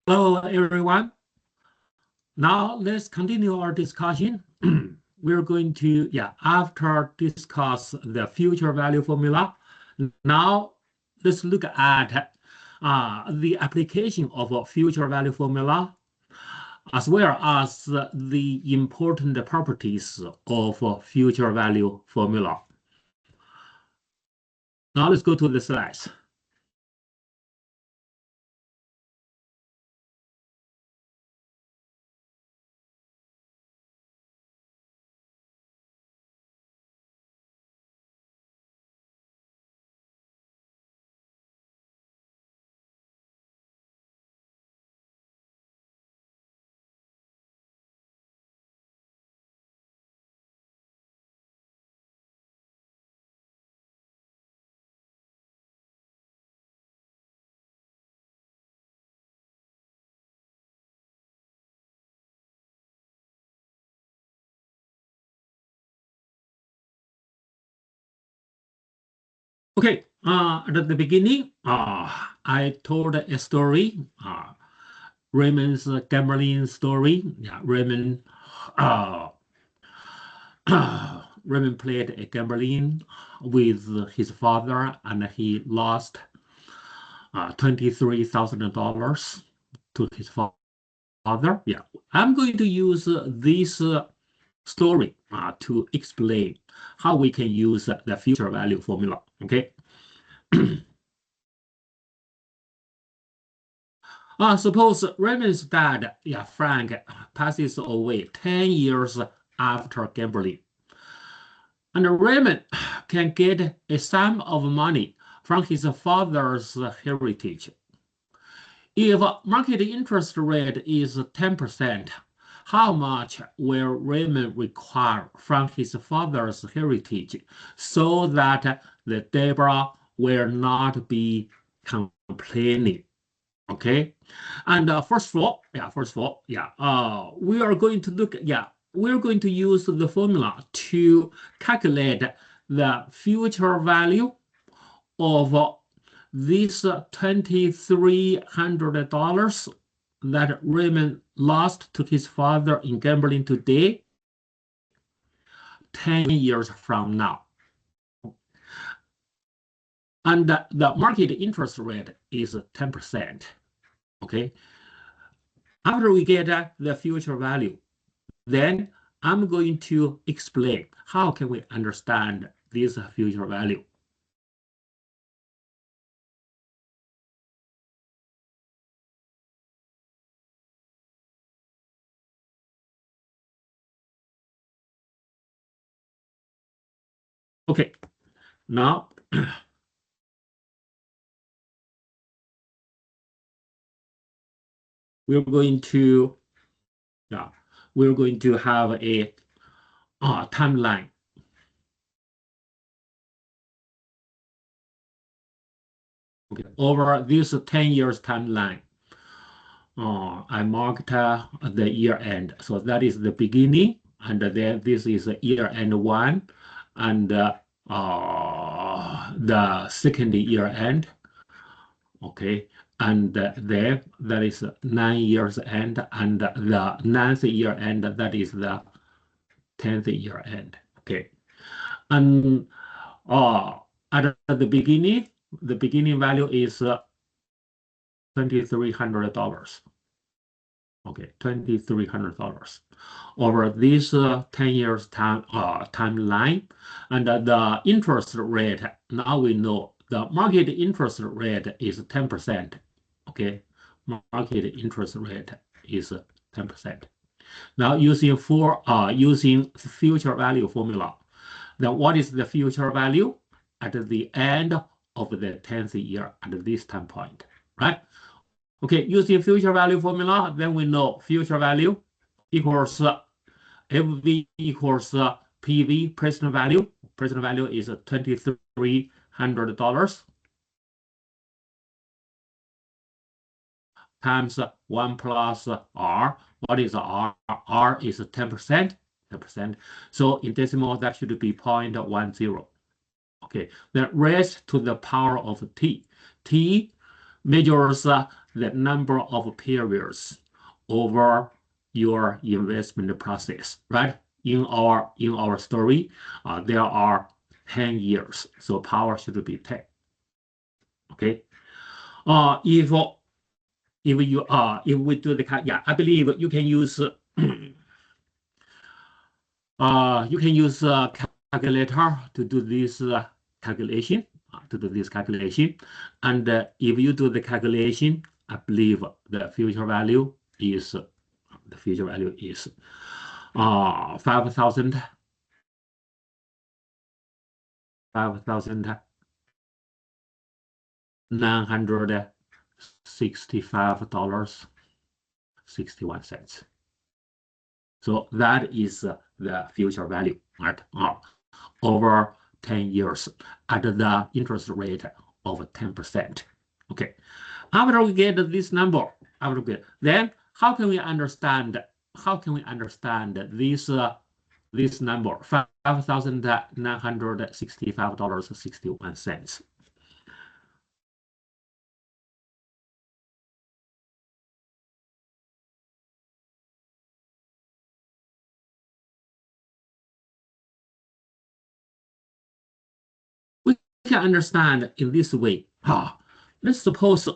Hello, everyone. Now let's continue our discussion. We're going to, after discuss the future value formula, now let's look at the application of a future value formula, as well as the important properties of a future value formula. Now let's go to the slides. Okay, at the beginning, I told a story, Raymond's gambling story. Yeah, Raymond Raymond played a gambling with his father, and he lost $23,000 to his father. Yeah, I'm going to use this story to explain how we can use the future value formula. Okay. Suppose Raymond's dad, Frank, passes away 10 years after gambling. And Raymond can get a sum of money from his father's heritage. If market interest rate is 10%, how much will Raymond require from his father's heritage so that the Deborah will not be complaining? Okay, and first of all, we are going to look, we're going to use the formula to calculate the future value of this $2,300 that Raymond lost to his father in gambling today, 10 years from now. And the market interest rate is 10%. Okay. After we get the future value, then I'm going to explain how can we understand this future value. Okay, now we're going to have a timeline. Okay, over this 10 years timeline, I marked the year end. So that is the beginning, and then this is year end 1, and the second year end. Okay, and there that is 9 years end, and the 9th year end, that is the 10th year end. Okay, and at the beginning value is $2,300. Okay, $2,300 over this 10 years timeline, and the interest rate. Now we know the market interest rate is 10%. Okay, market interest rate is 10%. Now using future value formula, then what is the future value at the end of the 10th year at this time point, right? Okay, using future value formula, then we know future value equals FV equals PV, present value. Present value is $2,300 times 1 plus R. What is R? R is 10%. 10%. So in decimal, that should be 0.10. Okay, then raised to the power of T. T measures the number of periods over your investment process, right? In our story, there are 10 years, so power should be 10. Okay. If we do the I believe you can use calculator to do this calculation. And if you do the calculation, I believe the future value is 5,965.61. So that is the future value, right? Over 10 years at the interest rate of 10%. Okay. After we get this number, then how can we understand this number, $5,965.61? We can understand in this way. Let's suppose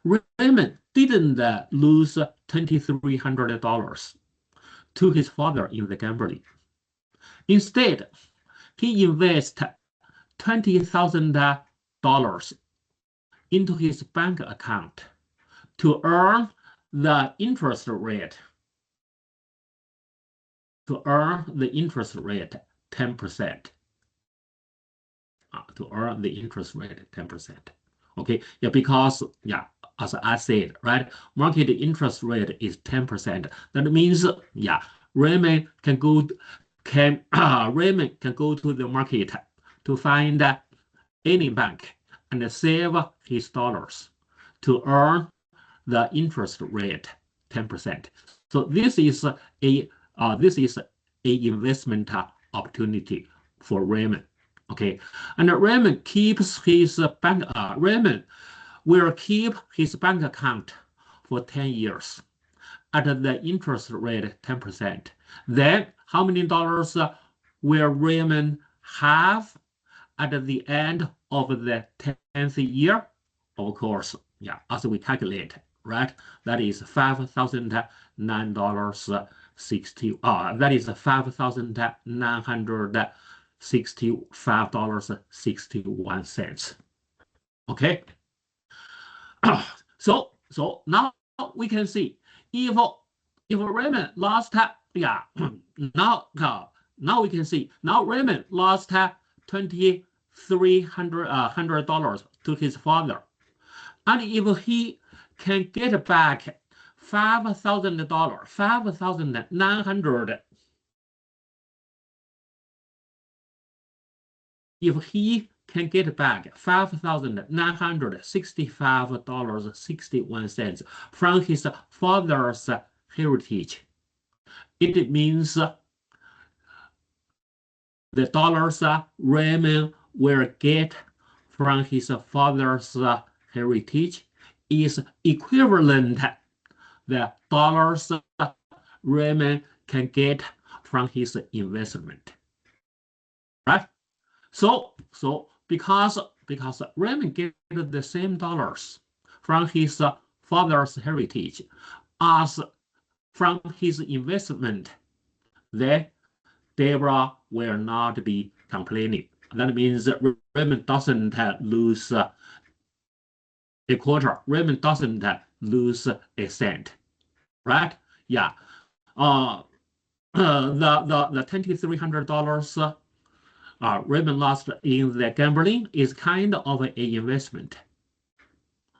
Raymond didn't lose $2,300 to his father in the gambling. Instead, he invested $20,000 into his bank account to earn the interest rate. 10%. To earn the interest rate 10%. Okay, because as I said, right, market interest rate is 10%. That means Raymond can go to the market to find any bank and save his dollars to earn the interest rate 10%. So this is a investment opportunity for Raymond. Okay, and Raymond keeps his bank. Raymond will keep his bank account for 10 years at the interest rate 10%. Then, how many dollars will Raymond have at the end of the 10th year? Of course, as we calculate, right? That is $5,009.60. That is $5,965.61. Okay. So now we can see if Raymond lost now we can see now Raymond lost $2,300 to his father, and if he can get back $5,900. If he can get back $5,965.61 from his father's heritage, it means the dollars Raymond will get from his father's heritage is equivalent the dollars Raymond can get from his investment, right? So because Raymond get the same dollars from his father's heritage as from his investment, then Deborah will not be complaining. That means Raymond doesn't lose a quarter. Raymond doesn't lose a cent, right? The $2,300 Raymond lost in the gambling is kind of an investment.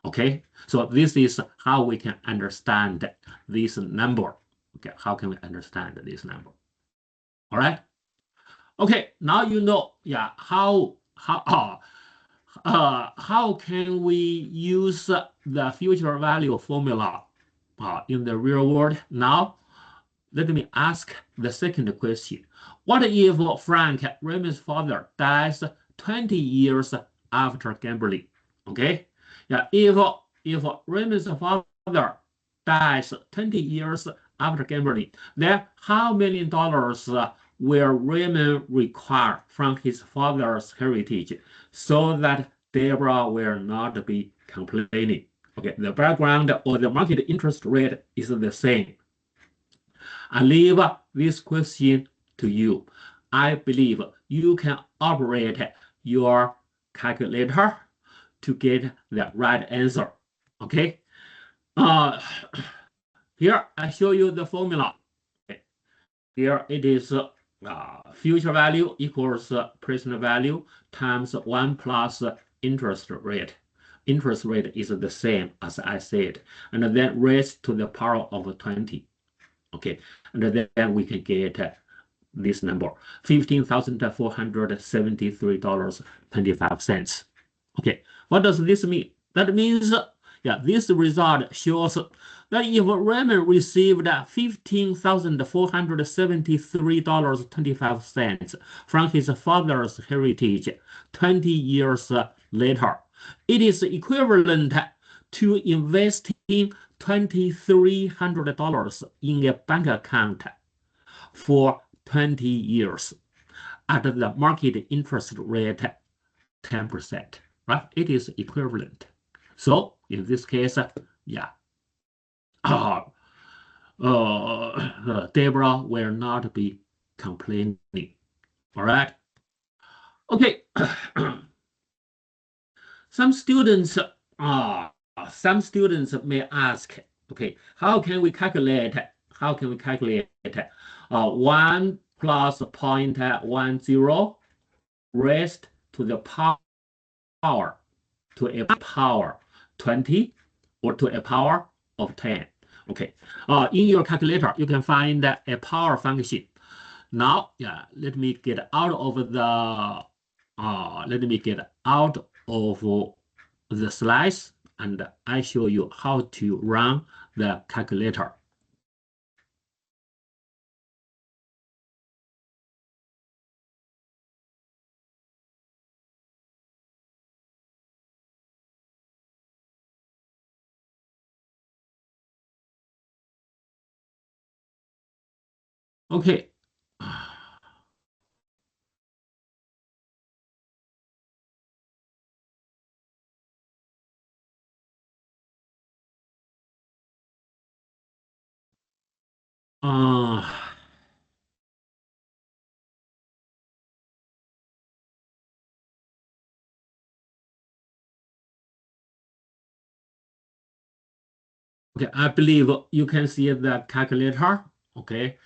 Okay, so this is how we can understand this number. Okay, how can we understand this number? All right. Okay, now you know, how can we use the future value formula in the real world? Now, let me ask the second question. What if Frank, Raymond's father, dies 20 years after gambling? Okay, if if Raymond's father dies 20 years after gambling, then how many dollars will Raymond require from his father's heritage so that Deborah will not be complaining? Okay, the background or the market interest rate is the same. I leave this question to you. I believe you can operate your calculator to get the right answer. Okay. Here I show you the formula. Okay. Here it is future value equals present value times 1 plus interest rate. Interest rate is the same as I said, and then raised to the power of 20. Okay, and then we can get this number, $15,473.25. Okay, what does this mean? That means, yeah, this result shows that if Raymond received $15,473.25 from his father's heritage 20 years later, it is equivalent to investing $2,300 in a bank account for 20 years at the market interest rate 10%, right? It is equivalent. So in this case, yeah, Deborah will not be complaining. All right. Okay. Some students may ask, okay, how can we calculate 1 plus 0.10 raised to the power to a power 20 or to a power of 10? Okay, in your calculator you can find a power function. Now, yeah, let me get out of the slides and I show you how to run the calculator. Okay. Okay, I believe you can see the calculator. Okay,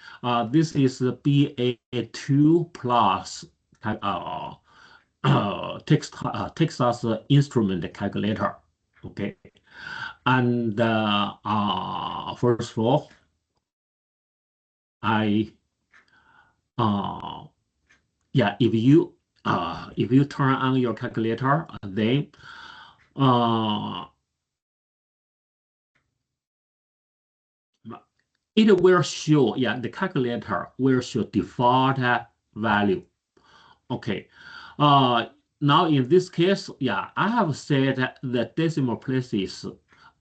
this is the BA2 plus Texas Instrument calculator. Okay, and first of all, yeah, if you turn on your calculator, then it will show, yeah, the calculator will show default value. Okay, now in this case, yeah, I have set the decimal places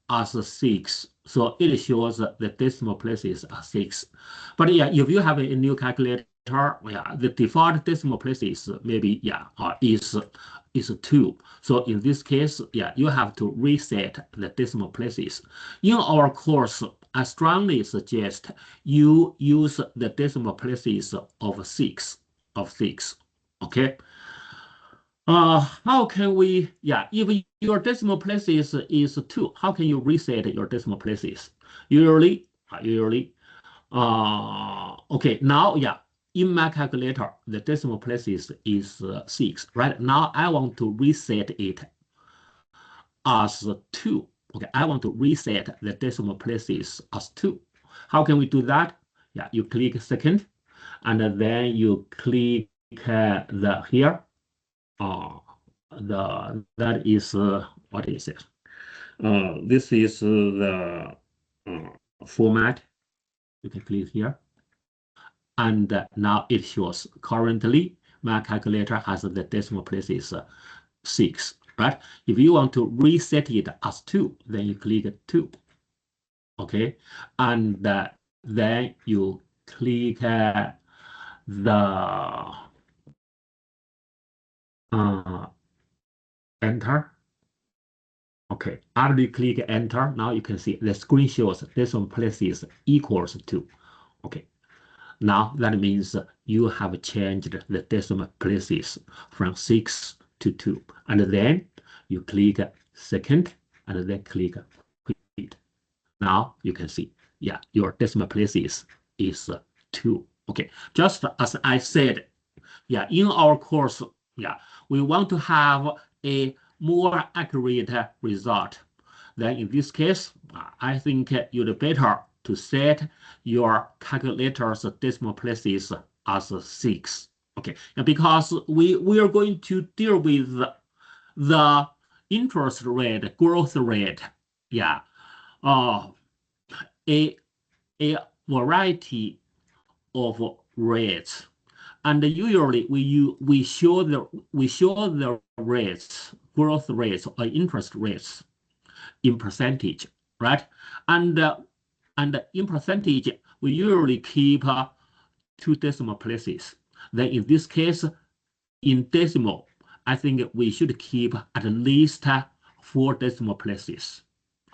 as 6, so it shows the decimal places are 6. But yeah, if you have a new calculator, yeah, the default decimal places maybe, yeah, is 2. So in this case, yeah, you have to reset the decimal places. In our course, I strongly suggest you use the decimal places of 6. Okay. How can we, yeah, if your decimal places is 2, how can you reset your decimal places? Usually, okay, now, yeah, in my calculator, the decimal places is 6. Right now, I want to reset it as 2. Okay, I want to reset the decimal places as 2. How can we do that? Yeah, you click second, and then you click the here. That is what is it? This is the format. You can click here, and now it shows currently my calculator has the decimal places 6. right? If you want to reset it as 2, then you click 2, okay? And then you click the enter. Okay, after you click enter, now you can see the screen shows decimal places equals 2. Okay, now that means you have changed the decimal places from 6 to 2. And then you click second and then click quit. Now you can see, yeah, your decimal places is 2. Okay, just as I said, yeah, in our course, yeah, we want to have a more accurate result. Then in this case, I think you'd better to set your calculator's decimal places as 6. Okay, and because we are going to deal with the interest rate, growth rate, yeah, a variety of rates. And usually we show the rates, growth rates or interest rates in percentage, right? And in percentage, we usually keep 2 decimal places. Then in this case, in decimal, I think we should keep at least 4 decimal places.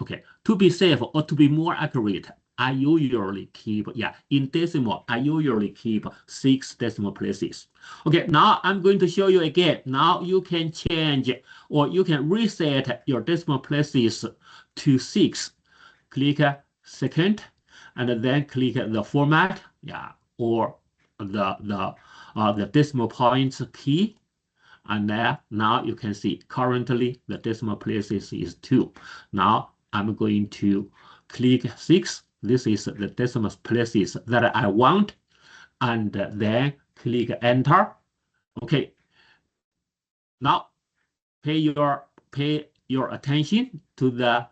Okay, to be safe or to be more accurate, I usually keep, yeah, in decimal, I usually keep 6 decimal places. Okay, now I'm going to show you again. Now you can change or you can reset your decimal places to 6. Click second and then click the format, yeah, or the decimal points key. And now you can see currently the decimal places is 2. Now I'm going to click 6. This is the decimal places that I want. And then click enter. Okay. Now pay your attention to the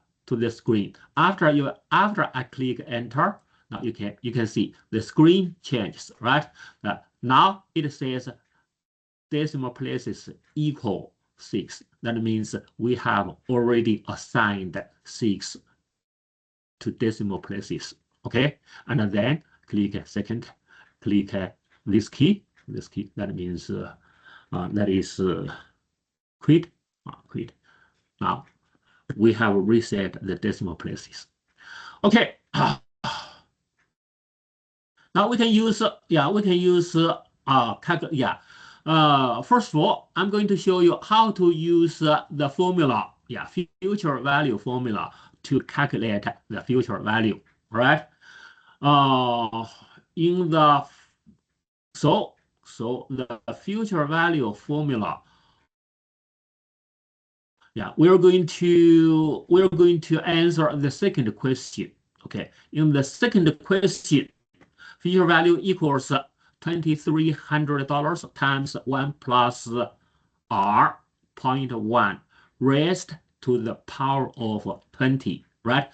screen. After I click enter, now you can see the screen changes, right? Now it says decimal places equal 6. That means we have already assigned 6 to decimal places. Okay, and then click second, click this key. That means that is quit. Quit. Now we have reset the decimal places. Okay. Now we can use first of all, I'm going to show you how to use the formula, future value formula to calculate the future value, right? So the future value formula, we're going to answer the second question. Okay, in the second question, future value equals $2,300 times 1 plus R 0.1 raised to the power of 20, right?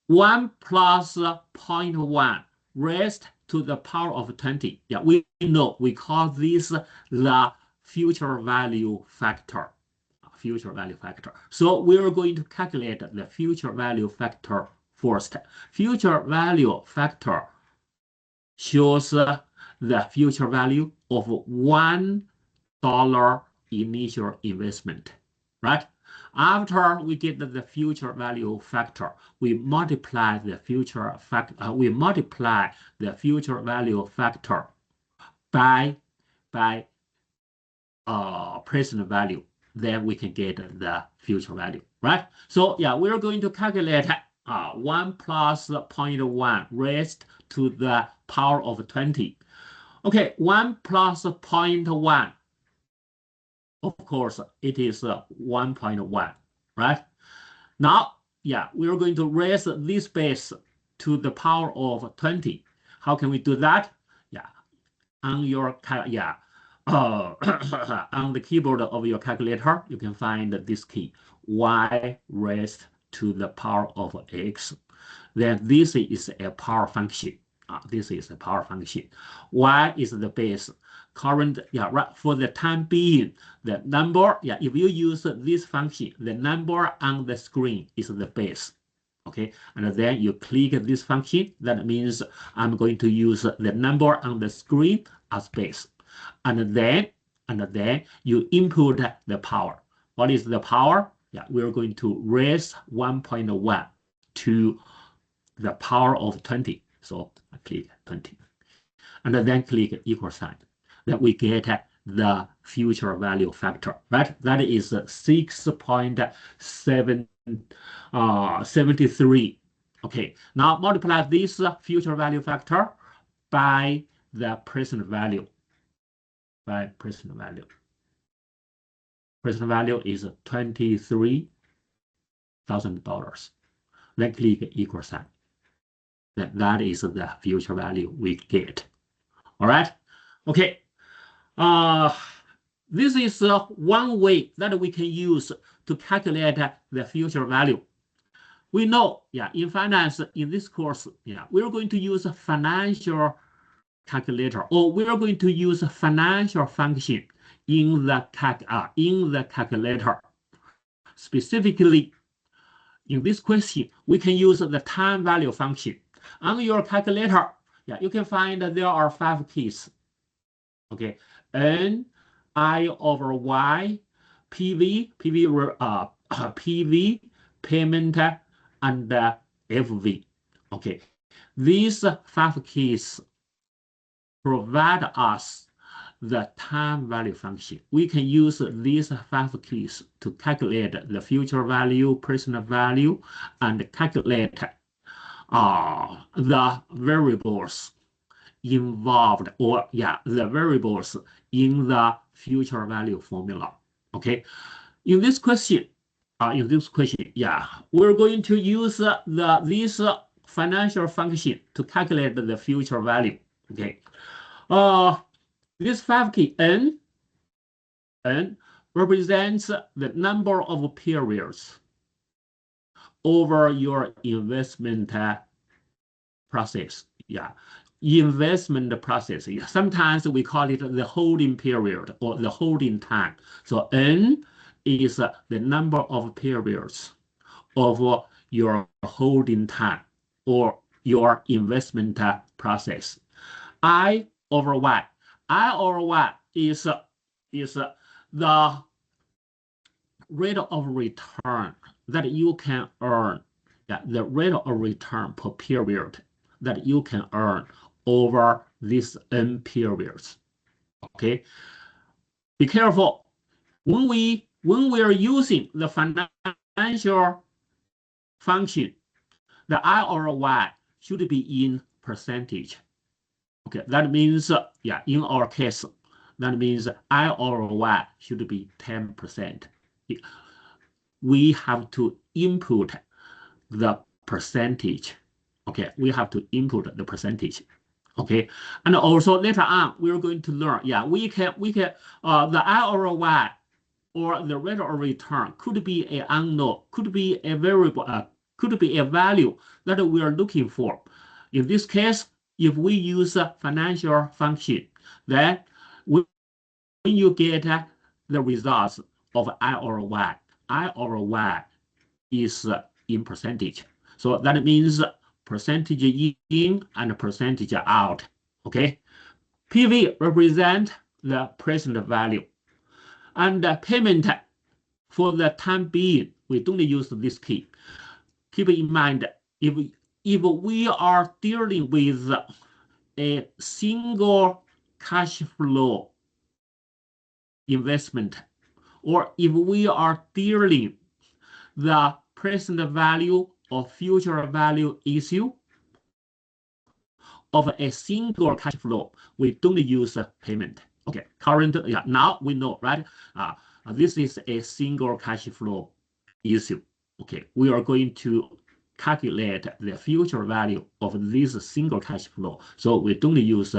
1 plus 0.1 raised to the power of 20. Yeah, we know we call this the future value factor. Future value factor. So we're going to calculate the future value factor first. Future value factor shows the future value of $1 initial investment, right? After we get the future value factor, we multiply the future value factor by present value. Then we can get the future value, right? So we're going to calculate 1 plus 0.1 raised to the power of 20. Okay, 1 plus 0.1, of course, it is 1.1, right? Now, we are going to raise this base to the power of 20. How can we do that? On your on the keyboard of your calculator, you can find this key, y raised to the power of x. Then this is a power function. This is a power function. Y is the base. current, right, for the time being, the number, if you use this function, the number on the screen is the base. Okay, and then you click this function. That means I'm going to use the number on the screen as base. And then you input the power. What is the power? We're going to raise 1.1 to the power of 20. So I click 20. And then click equal sign. Then we get the future value factor, right? That is 6.73. Okay, now multiply this future value factor by the present value. Present value is $23,000. Then click equal sign. That is the future value we get. All right. Okay. This is one way that we can use to calculate the future value. We know, in finance, in this course, we're going to use a financial calculator, or we're going to use a financial function in the calculator. Specifically, in this question, we can use the time value function. On your calculator, you can find that there are 5 keys. Okay, N, I over Y, PV, payment, and FV. Okay, these 5 keys provide us the time value function. We can use these 5 keys to calculate the future value, present value, and calculate the variables involved, or the variables in the future value formula. Okay, in this question, we're going to use this financial function to calculate the future value. Okay, this 5 key N represents the number of periods over your investment process. Investment process. Sometimes we call it the holding period or the holding time. So N is the number of periods of your holding time or your investment process. I over Y is the rate of return that you can earn. The rate of return per period that you can earn over these N periods. Okay, be careful when we are using the financial function. The I over Y should be in percentage. Okay, that means in our case, that means I over Y should be 10%. We have to input the percentage. Okay, we have to input the percentage. Okay, and also later on we're going to learn. We can the I over Y or the rate of return could be an unknown, could be a variable, could be a value that we are looking for. In this case, if we use a financial function, then when you get the results of I over Y is in percentage. So that means percentage in and percentage out. Okay, PV represent the present value, and payment for the time being we don't use this key. Keep in mind, if we are dealing with a single cash flow investment, or if we are dealing the present value or future value issue of a single cash flow, we don't use payment. Okay, current, now we know, right? This is a single cash flow issue. Okay, we are going to calculate the future value of this single cash flow. So we don't use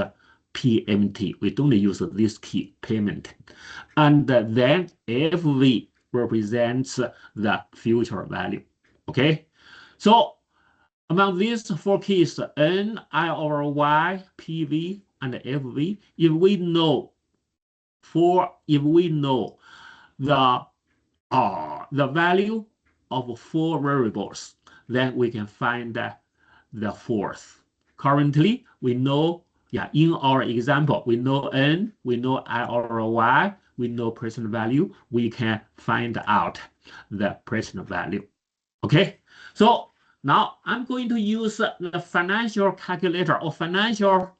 PMT. We don't use this key, payment. And then FV represents the future value. Okay, so among these 4 keys, N, I over Y, PV, and FV, if we know if we know the value of 4 variables, then we can find the fourth. Currently, we know, in our example, we know N, we know I over Y, we know present value. We can find out the present value. Okay, so now I'm going to use the financial calculator or financial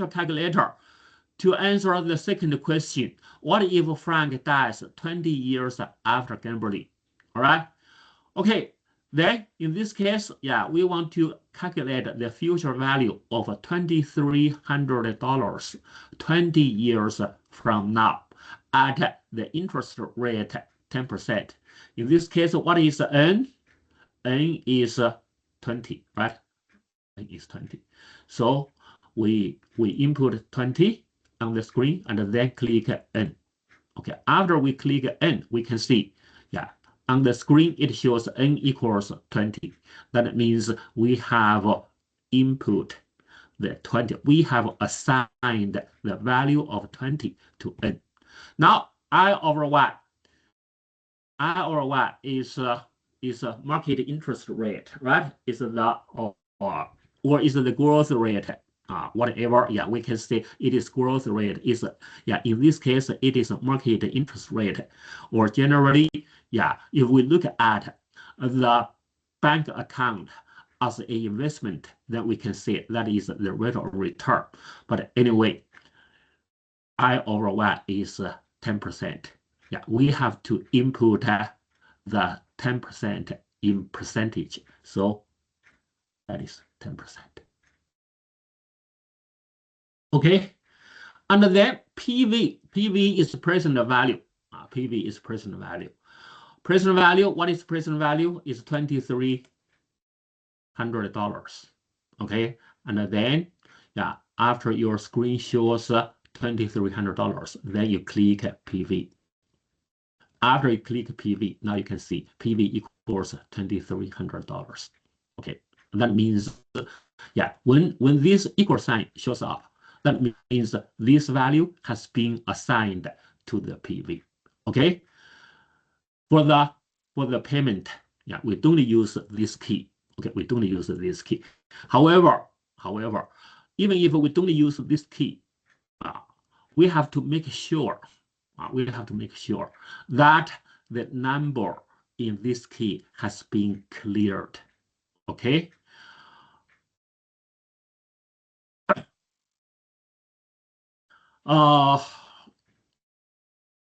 calculator to answer the second question. What if Frank dies 20 years after gambling? All right. Okay. Then in this case, we want to calculate the future value of $2,300 20 years from now at the interest rate 10%. In this case, what is N? N is 20, right? N is 20. So we input 20 on the screen and then click N. Okay, after we click N, we can see, on the screen it shows N equals 20. That means we have input the 20. We have assigned the value of 20 to N. Now I over Y is a market interest rate, right? Is the or is the growth rate? Whatever, we can say it is growth rate is, in this case, it is a market interest rate. Or generally, if we look at the bank account as an investment, then we can say that is the rate of return. But anyway, I over Y is 10%. We have to input the 10% in percentage. So that is 10%. Okay, and then PV is present value. PV is present value. Present value, what is present value? Is $2,300. Okay, and then after your screen shows $2,300, then you click PV. After you click PV, now you can see PV equals $2,300. Okay, that means when this equal sign shows up, that means this value has been assigned to the PV. Okay. For the payment, we don't use this key. Okay, we don't use this key. However, even if we don't use this key, we have to make sure that the number in this key has been cleared. Okay.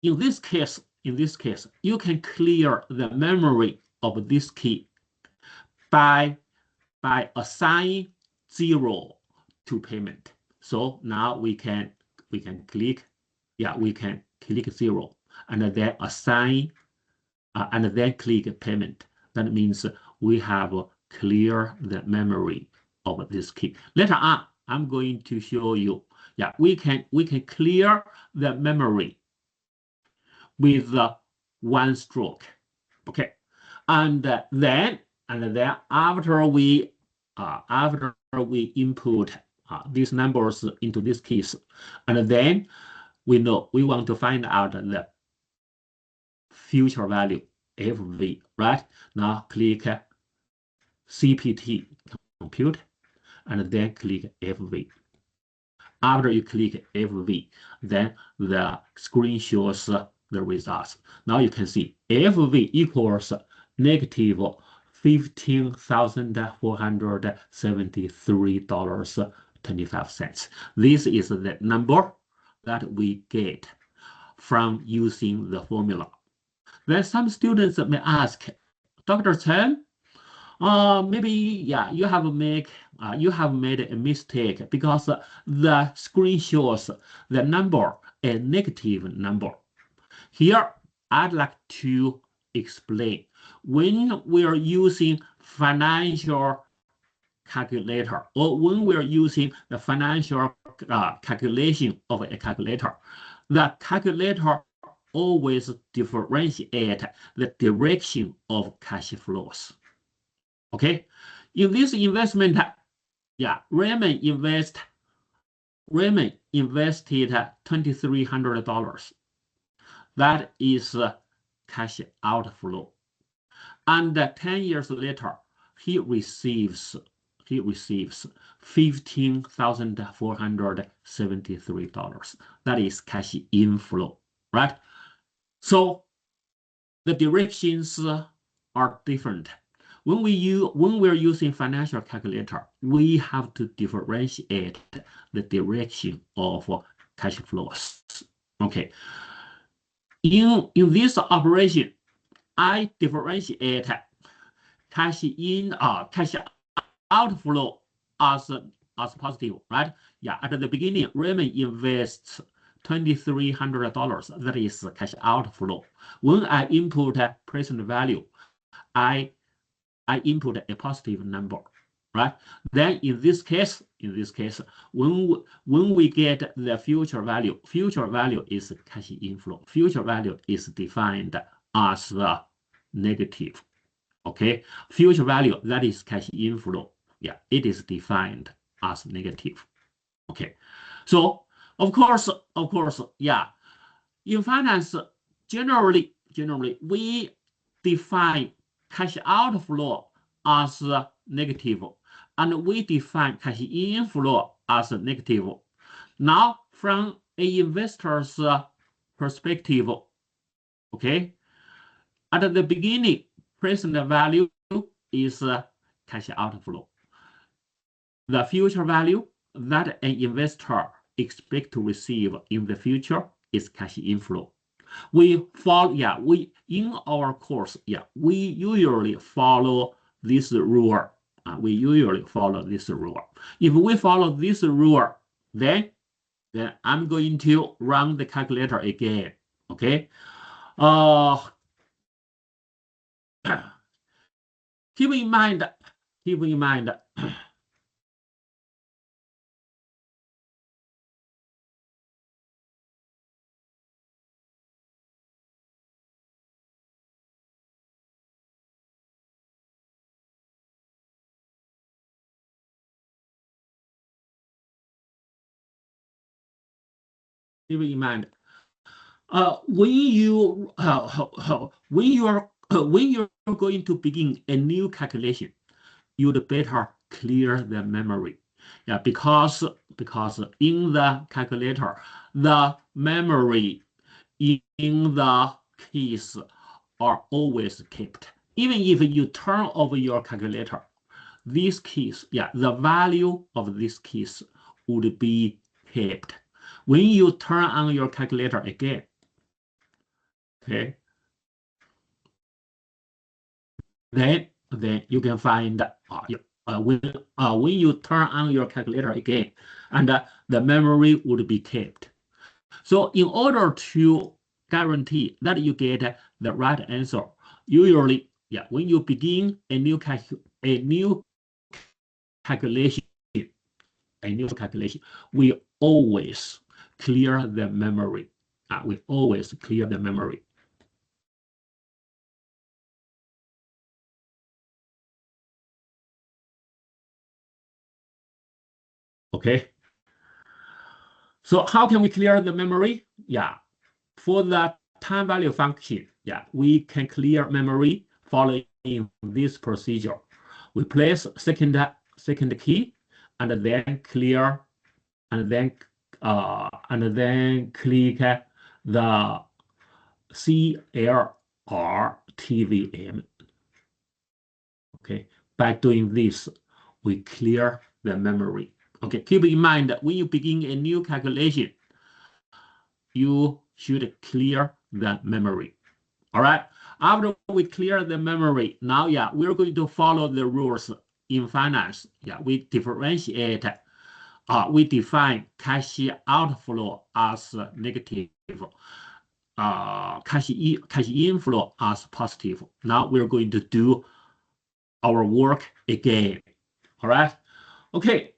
In this case, you can clear the memory of this key by assigning 0 to payment. So now we can click, we can click 0 and then assign and then click payment. That means we have clear the memory of this key. Later on, I'm going to show you. We can clear the memory with one stroke. Okay, and then after we input these numbers into these keys, and then we know we want to find out the future value FV, right? Now click CPT compute and then click FV. After you click FV, then the screen shows the results. Now you can see FV equals negative $15,473.25. This is the number that we get from using the formula. Then some students may ask, Dr. Chen, maybe you have made a mistake because the screen shows the number a negative number. Here, I'd like to explain when we are using financial calculator or when we are using the financial calculation of a calculator, the calculator always differentiate the direction of cash flows. Okay, in this investment, Raymond invest Raymond invested $2,300. That is cash outflow. And 10 years later, he receives $15,473. That is cash inflow, right? So the directions are different. When we're using financial calculator, we have to differentiate the direction of cash flows. Okay. In this operation, I differentiate cash outflow as positive, right? Yeah, at the beginning, Raymond invests $2,300. That is cash outflow. When I input present value, I input a positive number, right? Then in this case, when we get the future value is cash inflow. Future value is defined as negative. Okay, future value, that is cash inflow. Yeah, it is defined as negative. Okay, so of course, yeah, in finance, generally we define cash outflow as negative, and we define cash inflow as negative. Now, from an investor's perspective, okay, at the beginning, present value is cash outflow. The future value that an investor expects to receive in the future is cash inflow. In our course, we usually follow this rule. If we follow this rule, then I'm going to run the calculator again. Okay. Keep in mind. Keep in mind when you're going to begin a new calculation, you'd better clear the memory. Yeah, because in the calculator, the memory in the keys are always kept. Even if you turn over your calculator, these keys, the value of these keys would be kept. When you turn on your calculator again, okay, then you can find when you turn on your calculator again, and the memory would be kept. So in order to guarantee that you get the right answer, usually, when you begin a new calculation, we always clear the memory. We always clear the memory. Okay. So how can we clear the memory? Yeah, for the time value function, we can clear memory following this procedure. We place second key, and then clear, and then click the CLR-TVM. Okay, by doing this, we clear the memory. Okay, keep in mind that when you begin a new calculation, you should clear the memory. All right. After we clear the memory, now, we're going to follow the rules in finance. We differentiate. We define cash outflow as negative, cash inflow as positive. Now we're going to do our work again. All right. Okay.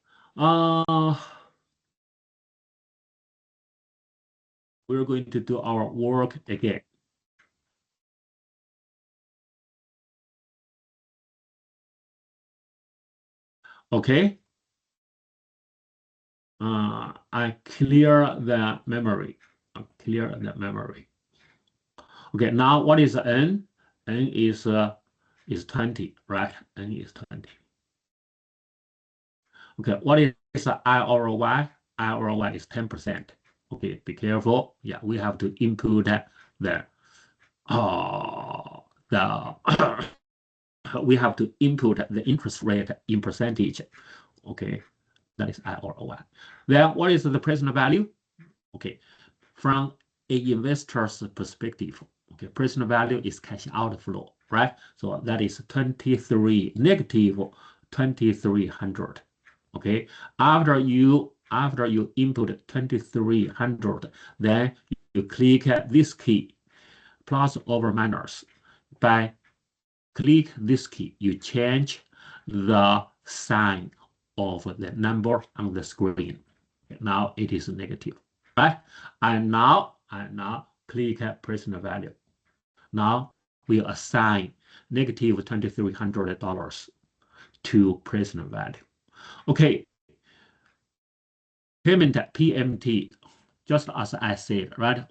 We're going to do our work again. Okay. I clear the memory. Clear the memory. Okay, now what is n? N is 20, right? N is 20. Okay, what is I over y? I over y is 10%. Okay, be careful. Yeah, we have to input the we have to input the interest rate in percentage. Okay, that is I over y. Then what is the present value? Okay, from an investor's perspective, okay, present value is cash outflow, right? So that is negative 2300. Okay, after you input 2300, then you click this key, plus over minus. By click this key, you change the sign of the number on the screen. Now it is negative, right? And now click present value. Now we assign negative $2,300 to present value. Okay, payment PMT, just as I said, right?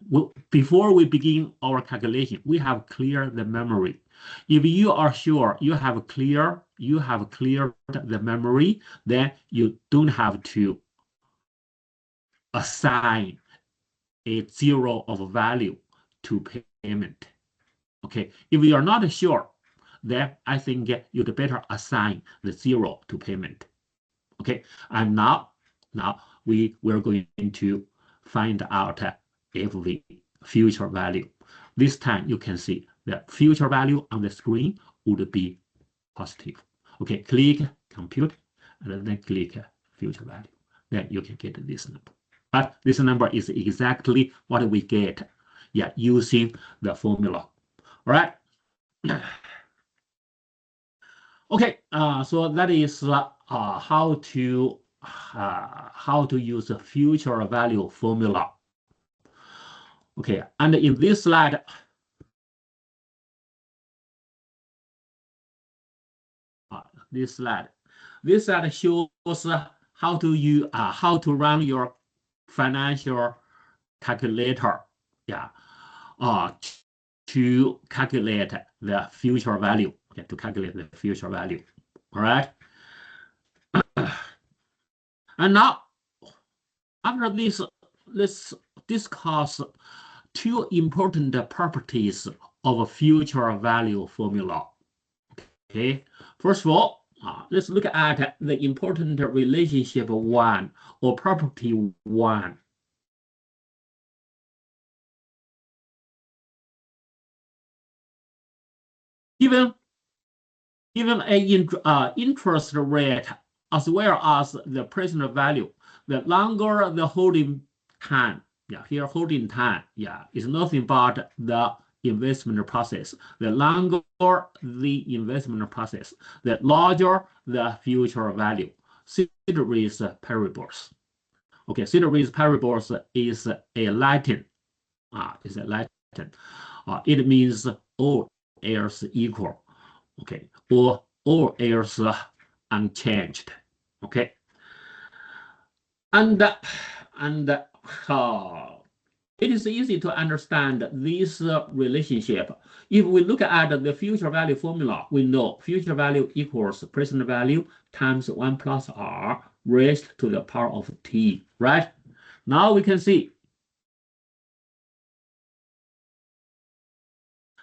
Before we begin our calculation, we have cleared the memory. If you are sure you have cleared the memory, then you don't have to assign a zero of value to payment. Okay, if you are not sure, then I think you'd better assign the zero to payment. Okay, and now we're going to find out FV, future value. This time you can see the future value on the screen would be positive. Okay, click compute and then click future value. Then you can get this number. But this number is exactly what we get, yeah, using the formula. All right. Okay, so that is how to use the future value formula. Okay, and in this slide, this slide shows how to run your financial calculator, yeah, to calculate the future value. Okay, to calculate the future value. All right. And now, after this, let's discuss two important properties of a future value formula. Okay, first of all, let's look at the important relationship one or property one. Given an interest rate as well as the present value, the longer the holding time, yeah, here holding time, yeah, is nothing but the investment process. The longer the investment process, the larger the future value. Series parables. Okay, series parables is a Latin. It means all else equal. Okay, or all else unchanged. Okay, and it is easy to understand this relationship. If we look at the future value formula, we know future value equals present value times 1 plus r raised to the power of t, right? Now we can see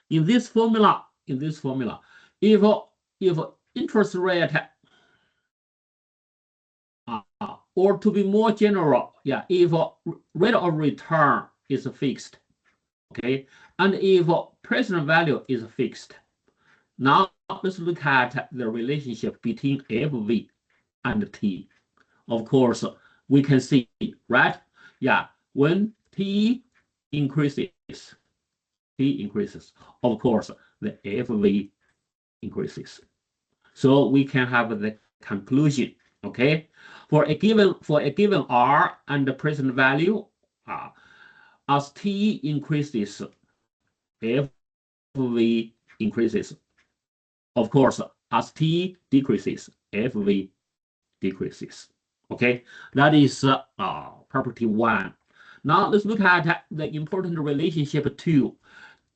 in this formula, if interest rate, or to be more general, yeah, if rate of return is fixed, okay, and if present value is fixed, now let's look at the relationship between FV and T. Of course, we can see, right? Yeah, when T increases, of course, the FV increases. So we can have the conclusion, okay? For a given R and the present value, as T increases, FV increases. Of course, as T decreases, FV decreases. Okay, that is property 1. Now let's look at the important relationship 2.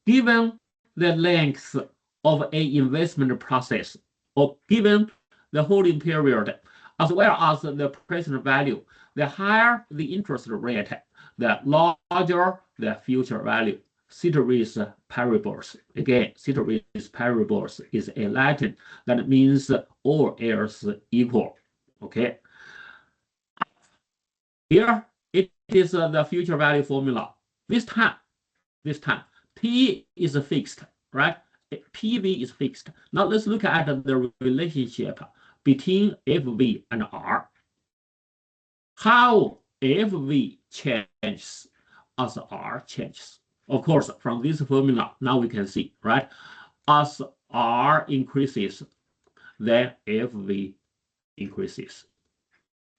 Given the length of an investment process, or given the holding period, as well as the present value, the higher the interest rate, the larger the future value. Ceteris paribus. Again, ceteris paribus is a Latin that means all else equal. Okay. Here it is the future value formula. This time, P is fixed, right? PV is fixed. Now let's look at the relationship between FV and R. How FV changes as R changes. Of course, from this formula, now we can see, right? As R increases, then FV increases.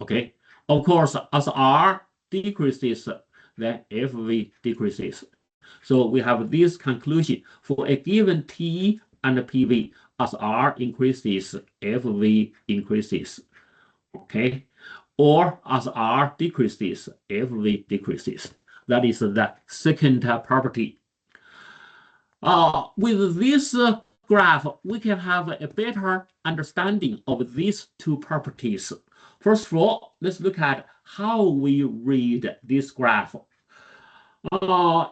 Okay. Of course, as R decreases, then FV decreases. So we have this conclusion for a given T and PV. As R increases, FV increases. Okay. Or as R decreases, FV decreases. That is the second property. With this graph, we can have a better understanding of these two properties. First of all, let's look at how we read this graph.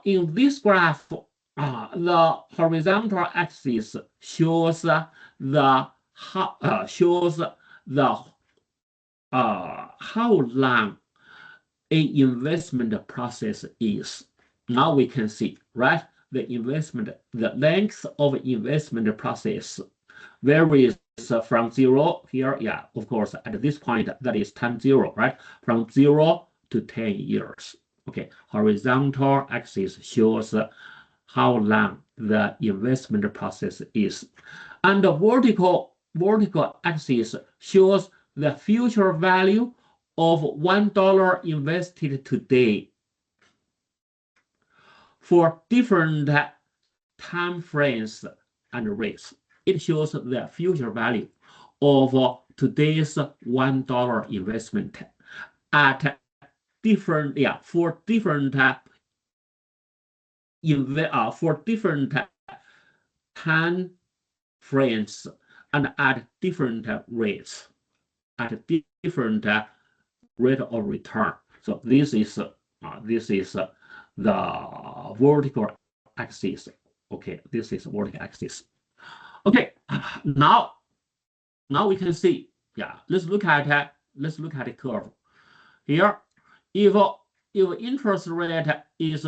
In this graph, the horizontal axis shows how long an investment process is. Now we can see, right? The length of investment process varies from 0 here. Yeah, of course, at this point, that is time 0, right? From 0 to 10 years. Okay, horizontal axis shows how long the investment process is. And the vertical axis shows the future value of $1 invested today for different time frames and rates. It shows the future value of today's $1 investment at different, for different time frames and at different rates, at different rate of return. So this is the vertical axis. Okay, this is vertical axis. Okay, now we can see. Yeah, let's look at a curve here. If interest rate is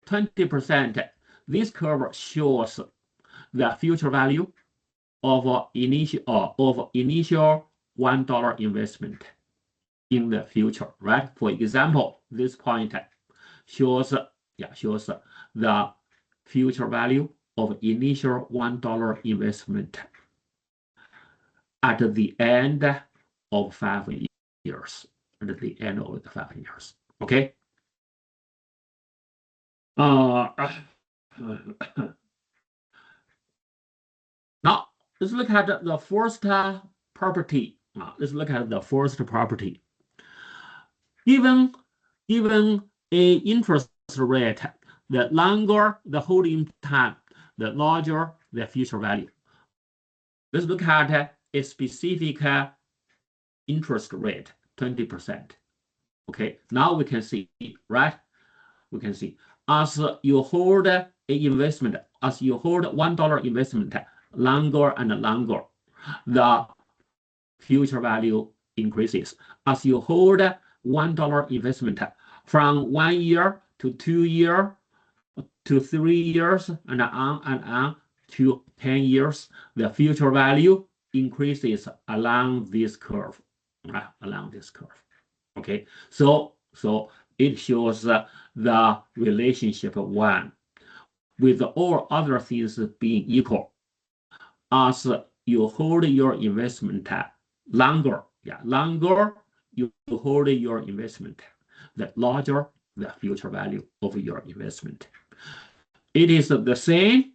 20%, this curve shows the future value of initial $1 investment in the future, right? For example, this point shows the future value of initial $1 investment at the end of 5 years. At the end of the 5 years. Okay. Now let's look at the first property. Let's look at the first property. Given a interest rate, the longer the holding time, the larger the future value. Let's look at a specific interest rate, 20%. Okay, now we can see, right? We can see as you hold an investment, as you hold $1 investment longer and longer, the future value increases. As you hold $1 investment from 1 year to 2 years to 3 years and on to 10 years, the future value increases along this curve, right? Along this curve. Okay, so it shows the relationship 1 with all other things being equal. As you hold your investment longer, you hold your investment, the larger the future value of your investment. It is the same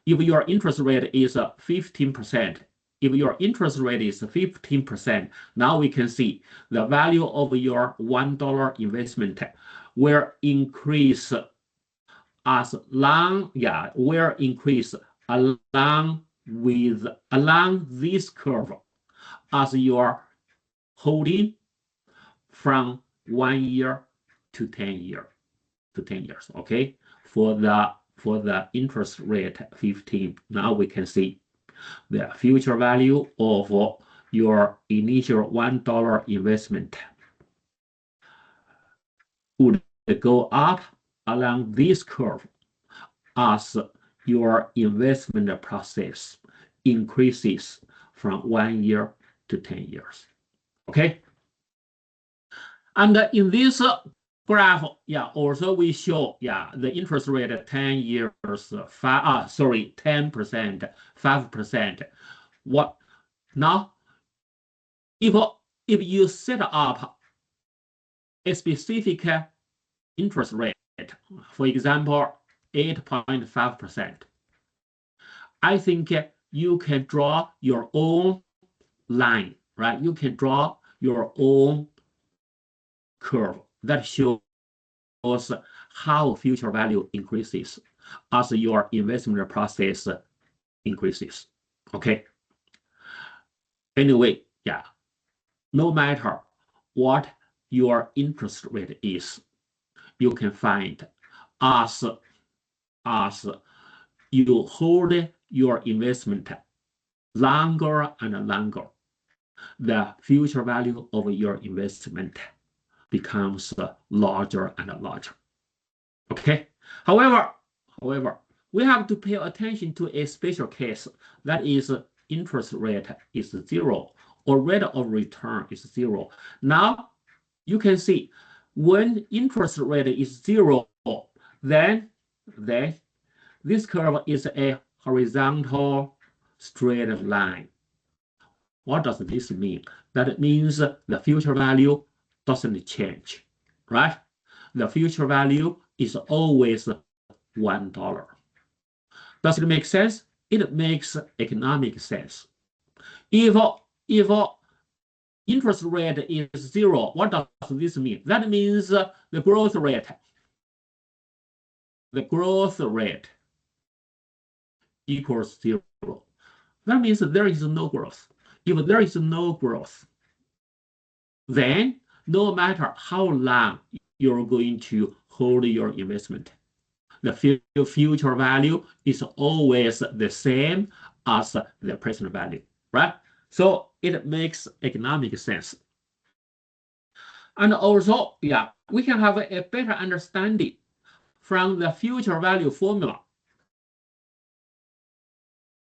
if your interest rate is 15%. if your interest rate is 15%, now we can see the value of your $1 investment will increase will increase along this curve as you are holding from 1 year to 10 years. Okay, for the interest rate 15, now we can see the future value of your initial $1 investment would go up along this curve as your investment process increases from 1 year to 10 years. Okay, and in this graph, also we show, the interest rate at 10 years, 10%, 5%. What now? If you set up a specific interest rate, for example, 8.5%, I think you can draw your own line, right? You can draw your own curve that shows how future value increases as your investment process increases. Okay. Anyway, no matter what your interest rate is, you can find as you hold your investment longer and longer, the future value of your investment becomes larger and larger. Okay. However, we have to pay attention to a special case, that is interest rate is 0 or rate of return is 0. Now you can see when interest rate is 0, then this curve is a horizontal straight line. What does this mean? That means the future value doesn't change, right? The future value is always $1. Does it make sense? It makes economic sense. If interest rate is 0, what does this mean? That means the growth rate equals 0. That means there is no growth. If there is no growth, then no matter how long you're going to hold your investment, the future value is always the same as the present value, right? So it makes economic sense. And also, we can have a better understanding from the future value formula.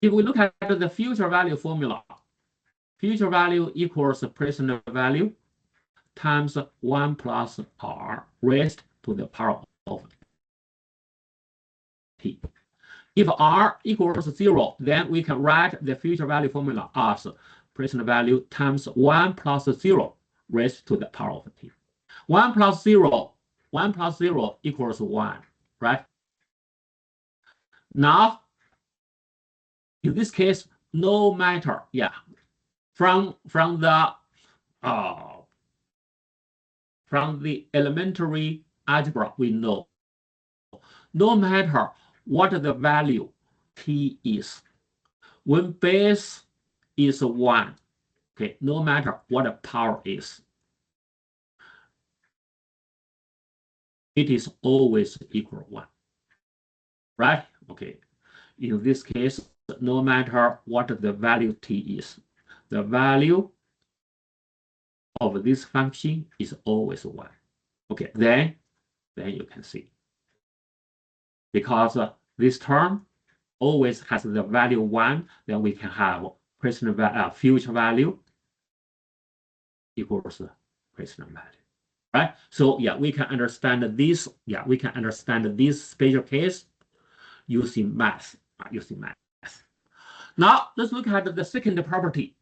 If we look at the future value formula, future value equals present value times 1 plus r raised to the power of t. If r equals 0, then we can write the future value formula as present value times 1 plus 0 raised to the power of t. 1 plus 0 equals 1, right? Now, in this case, no matter, from the elementary algebra, we know no matter what the value t is, when base is 1, okay, no matter what the power is, it is always equal 1, right? Okay, in this case, no matter what the value t is, the value of this function is always 1. Okay, then you can see, because this term always has the value 1, then we can have present future value equals present value, right? So we can understand this. We can understand this special case using math. Now let's look at the second property.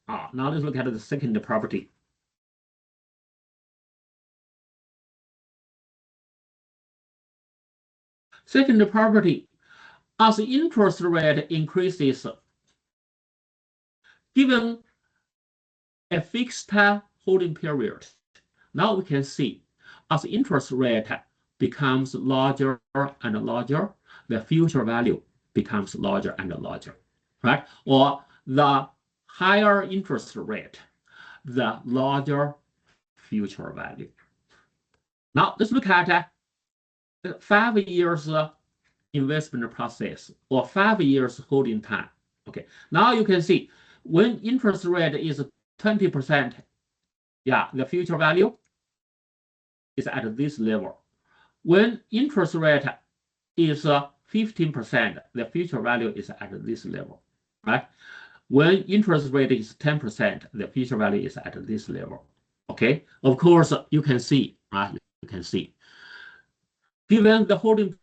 Second property, as interest rate increases, given a fixed holding period, now we can see as interest rate becomes larger and larger, the future value becomes larger and larger, right? Or the higher interest rate, the larger future value. Now let's look at 5 years investment process or 5 years holding time. Okay, now you can see when interest rate is 20%, yeah, the future value is at this level. When interest rate is 15%, the future value is at this level, right? When interest rate is 10%, the future value is at this level. Okay, of course, you can see, right? You can see. Given the holding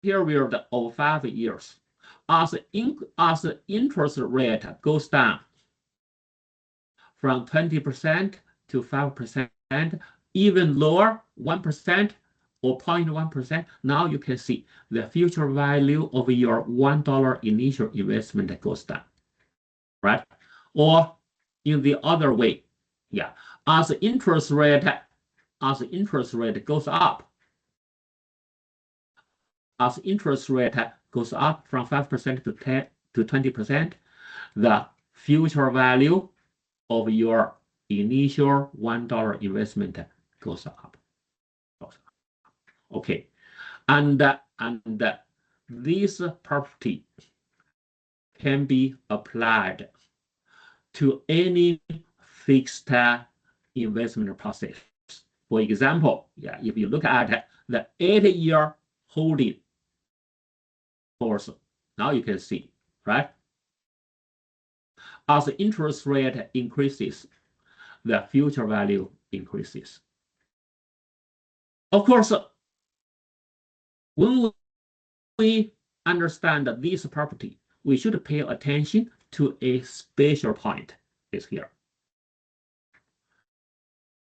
period of 5 years, as interest rate goes down from 20% to 5%, even lower, 1% or 0.1%, now you can see the future value of your $1 initial investment goes down, right? Or in the other way, yeah, as interest rate goes up, as interest rate goes up from 5% to 10 to 20%, the future value of your initial $1 investment goes up. Okay, and this property can be applied to any fixed investment process. For example, yeah, if you look at the 8-year holding course, now you can see, right? As the interest rate increases, the future value increases. Of course, when we understand this property, we should pay attention to a special point is here.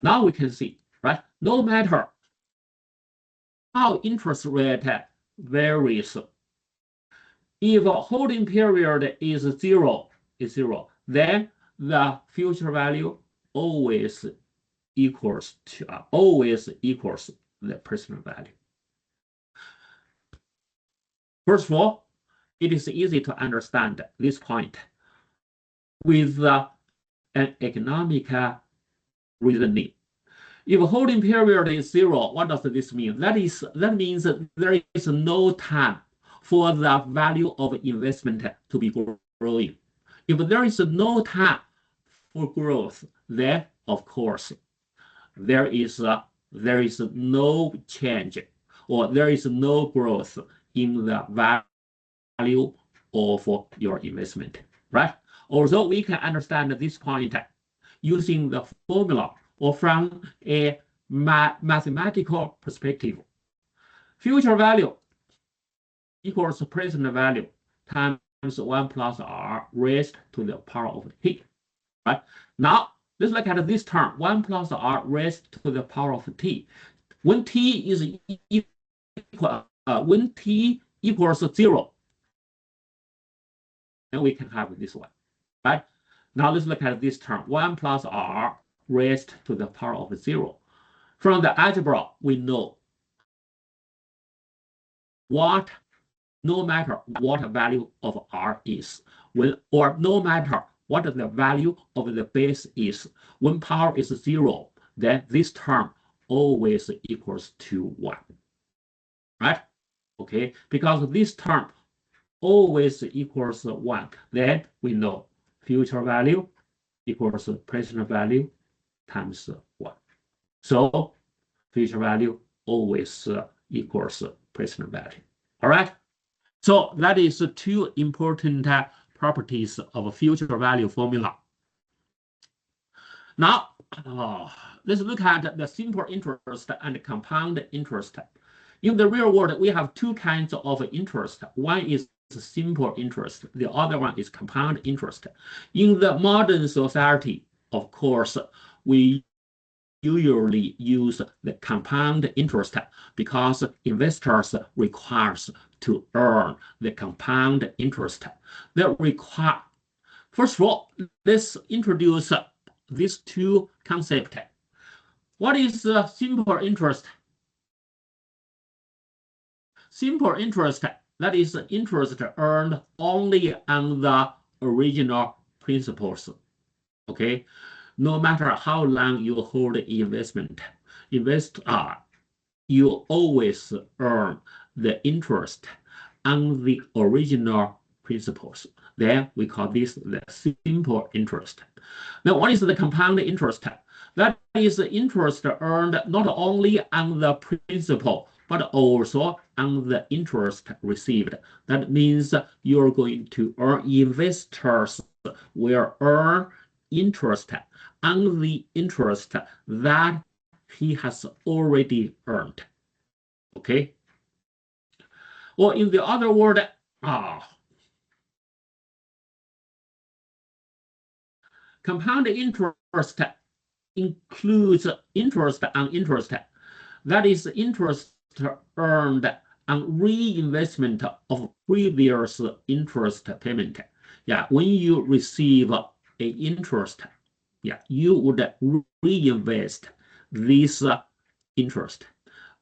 Now we can see, right? No matter how interest rate varies, if a holding period is zero, then the future value always equals the present value. First of all, it is easy to understand this point with an economic reasoning. If a holding period is zero, what does this mean? That means that there is no time for the value of investment to be growing. If there is no time for growth, then of course there is no change or there is no growth in the value of your investment, right? Although we can understand this point using the formula or from a mathematical perspective, future value equals present value times 1 plus r raised to the power of t, right? Now, let's look at this term, 1 plus r raised to the power of t. When t is equal, when t equals 0, then we can have this one, right? Now let's look at this term, 1 plus r raised to the power of 0. From the algebra, we know no matter what value of r is, or no matter what the value of the base is, when power is 0, then this term always equals to 1, right? Okay, because this term always equals 1, then we know future value equals present value times 1. So future value always equals present value. All right. So that is 2 important properties of a future value formula. Now, let's look at the simple interest and compound interest. In the real world, we have 2 kinds of interest. One is simple interest. The other one is compound interest. In the modern society, of course, we usually use the compound interest because investors require to earn the compound interest. First of all, let's introduce these two concepts. What is simple interest? Simple interest, that is interest earned only on the original principals. Okay, no matter how long you hold investment, you always earn the interest on the original principles. Then we call this the simple interest. Now, what is the compound interest? That is interest earned not only on the principal, but also on the interest received. That means you're going to earn, investors will earn interest on the interest that he has already earned. Okay? Or in the other word, compound interest includes interest on interest. That is interest earned on reinvestment of previous interest payment. Yeah, when you receive a interest, yeah, you would reinvest this interest.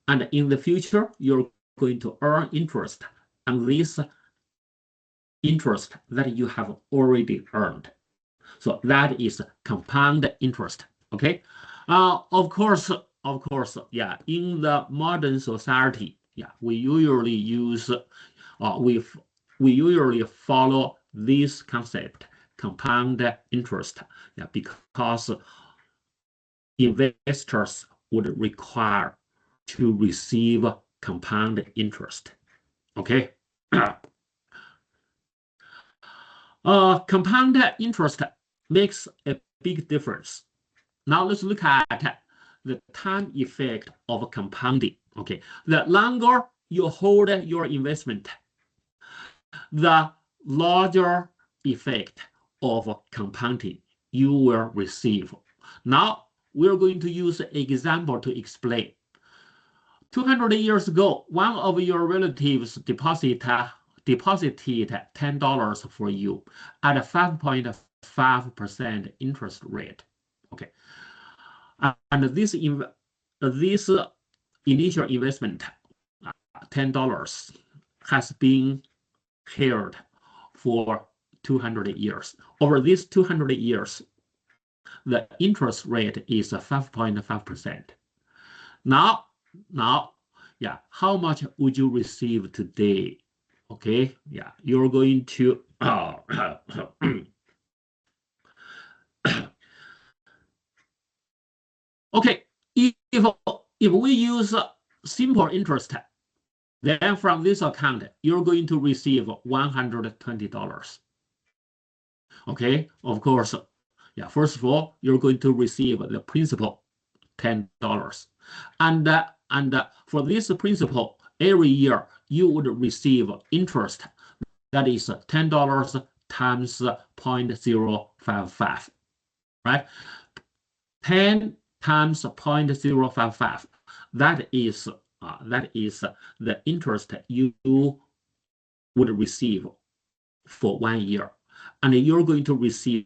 And in the future, you're going to earn interest on this interest that you have already earned. So that is compound interest. Okay. Of course, yeah. In the modern society, yeah, we usually use, we usually follow this concept, compound interest, yeah, because investors would require to receive compound interest. Okay. Compound interest makes a big difference. Now let's look at the time effect of compounding. Okay, the longer you hold your investment, the larger effect of compounding you will receive. Now we're going to use an example to explain. 200 years ago, one of your relatives deposited $10 for you at a 5.5% interest rate. Okay, and this initial investment, $10, has been held for 200 years. Over these 200 years, the interest rate is 5.5%. Now, yeah, how much would you receive today? Okay, yeah, you're going to okay, if we use simple interest, then from this account, you're going to receive $120. Okay, of course, yeah, first of all, you're going to receive the principal, $10. And for this principal, every year, you would receive interest, that is $10 times 0.055, right? 10 times 0.055, that is the interest you would receive for 1 year. And you're going to receive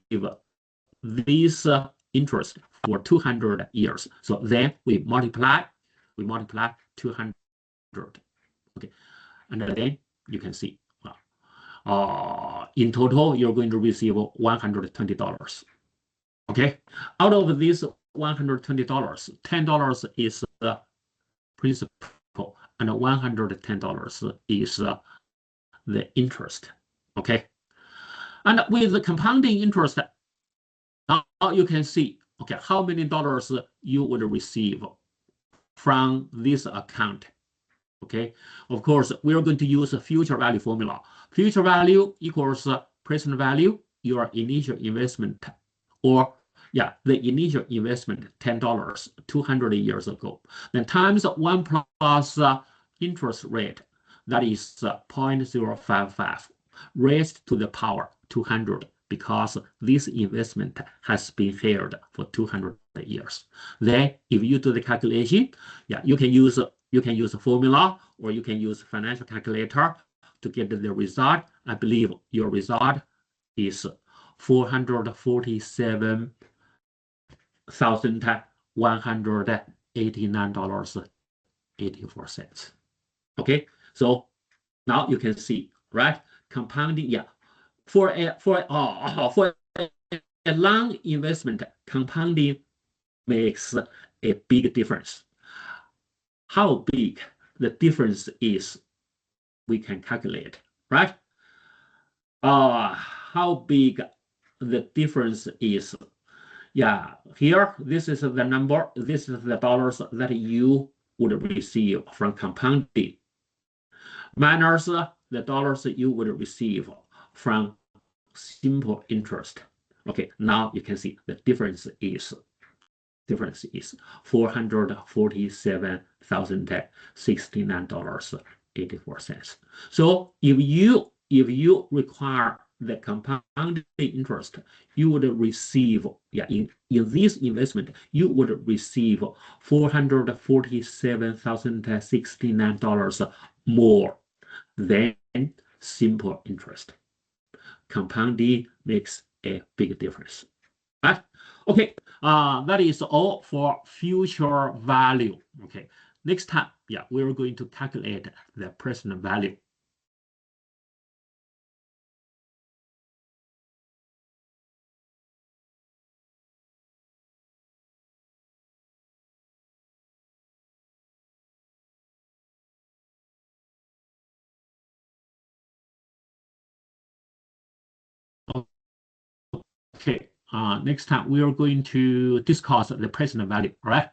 this interest for 200 years. So then we multiply 200. Okay, and then you can see in total you're going to receive $120. Okay, out of this $120, $10 is the principal and $110 is the interest. Okay, and with the compounding interest, now you can see, okay, how many dollars you would receive from this account. Okay, of course, we're going to use a future value formula. Future value equals present value, your initial investment, or yeah, the initial investment, $10, 200 years ago. Then times 1 plus interest rate, that is 0.055, raised to the power 200, because this investment has been held for 200 years. Then if you do the calculation, yeah, you can use a formula, or you can use financial calculator to get the result. I believe your result is $447,189.84. Okay, so now you can see, right? Compounding, yeah. For a long investment, compounding makes a big difference. How big the difference is, we can calculate, right? How big the difference is. Yeah, here, this is the number, this is the dollars that you would receive from compounding, minus the dollars you would receive from simple interest. Okay, now you can see the difference is $447,069.84. So if you require the compounded interest, you would receive, in this investment, you would receive $447,069 more than simple interest. Compounding makes a big difference. Right? Okay, that is all for future value. Okay, next time, we're going to calculate the present value. Okay, next time we are going to discuss the present value, all right?